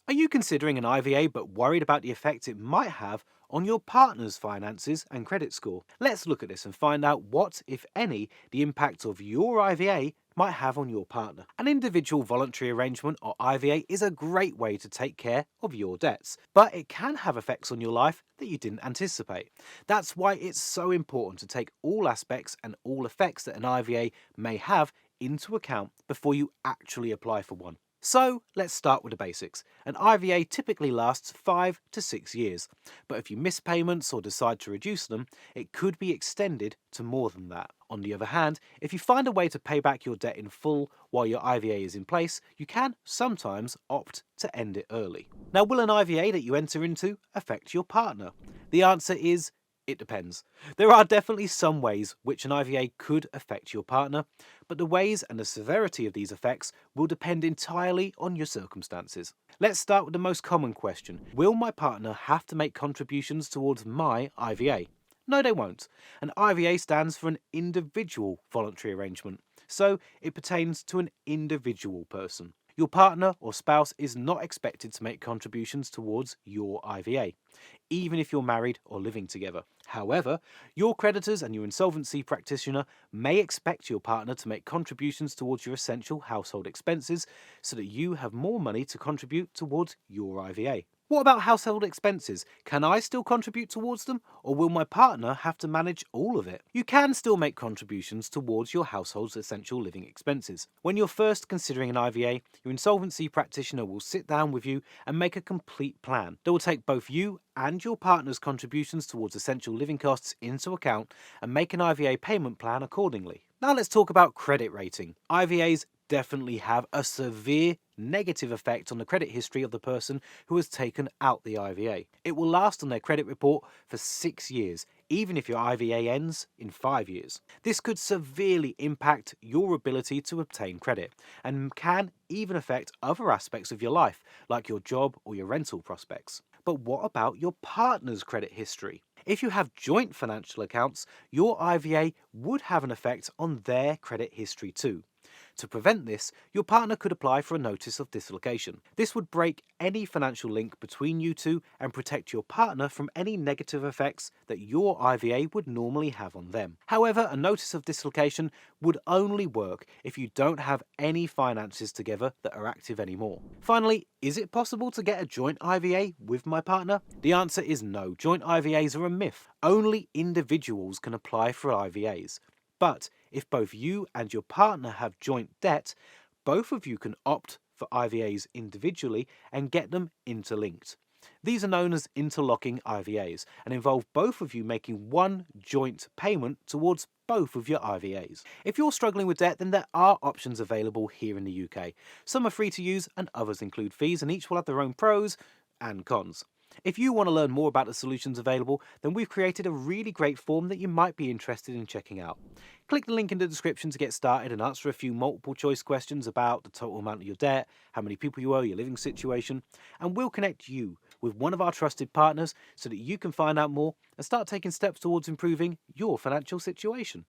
Are you considering an IVA but worried about the effect it might have on your partner's finances and credit score? Let's look at this and find out what, if any, the impact of your IVA might have on your partner. An individual voluntary arrangement or IVA is a great way to take care of your debts, but it can have effects on your life that you didn't anticipate. That's why it's so important to take all aspects and all effects that an IVA may have into account before you actually apply for one. So let's start with the basics. An IVA typically lasts 5 to 6 years, but if you miss payments or decide to reduce them, it could be extended to more than that. On the other hand, if you find a way to pay back your debt in full while your IVA is in place, you can sometimes opt to end it early. Now, will an IVA that you enter into affect your partner? The answer is it depends. There are definitely some ways which an IVA could affect your partner, but the ways and the severity of these effects will depend entirely on your circumstances. Let's start with the most common question. Will my partner have to make contributions towards my IVA? No, they won't. An IVA stands for an individual voluntary arrangement, so it pertains to an individual person. Your partner or spouse is not expected to make contributions towards your IVA, even if you're married or living together. However, your creditors and your insolvency practitioner may expect your partner to make contributions towards your essential household expenses so that you have more money to contribute towards your IVA. What about household expenses? Can I still contribute towards them, or will my partner have to manage all of it? You can still make contributions towards your household's essential living expenses. When you're first considering an IVA, your insolvency practitioner will sit down with you and make a complete plan. They will take both you and your partner's contributions towards essential living costs into account and make an IVA payment plan accordingly. Now let's talk about credit rating. IVAs definitely have a severe negative effect on the credit history of the person who has taken out the IVA. It will last on their credit report for 6 years, even if your IVA ends in 5 years. This could severely impact your ability to obtain credit and can even affect other aspects of your life, like your job or your rental prospects. But what about your partner's credit history? If you have joint financial accounts, your IVA would have an effect on their credit history too. To prevent this, your partner could apply for a notice of dislocation. This would break any financial link between you two and protect your partner from any negative effects that your IVA would normally have on them. However, a notice of dislocation would only work if you don't have any finances together that are active anymore. Finally, is it possible to get a joint IVA with my partner? The answer is no. Joint IVAs are a myth. Only individuals can apply for IVAs. But if both you and your partner have joint debt, both of you can opt for IVAs individually and get them interlinked. These are known as interlocking IVAs and involve both of you making one joint payment towards both of your IVAs. If you're struggling with debt, then there are options available here in the UK. Some are free to use and others include fees, and each will have their own pros and cons. If you want to learn more about the solutions available, then we've created a really great form that you might be interested in checking out. Click the link in the description to get started and answer a few multiple choice questions about the total amount of your debt, how many people you owe, your living situation, and we'll connect you with one of our trusted partners so that you can find out more and start taking steps towards improving your financial situation.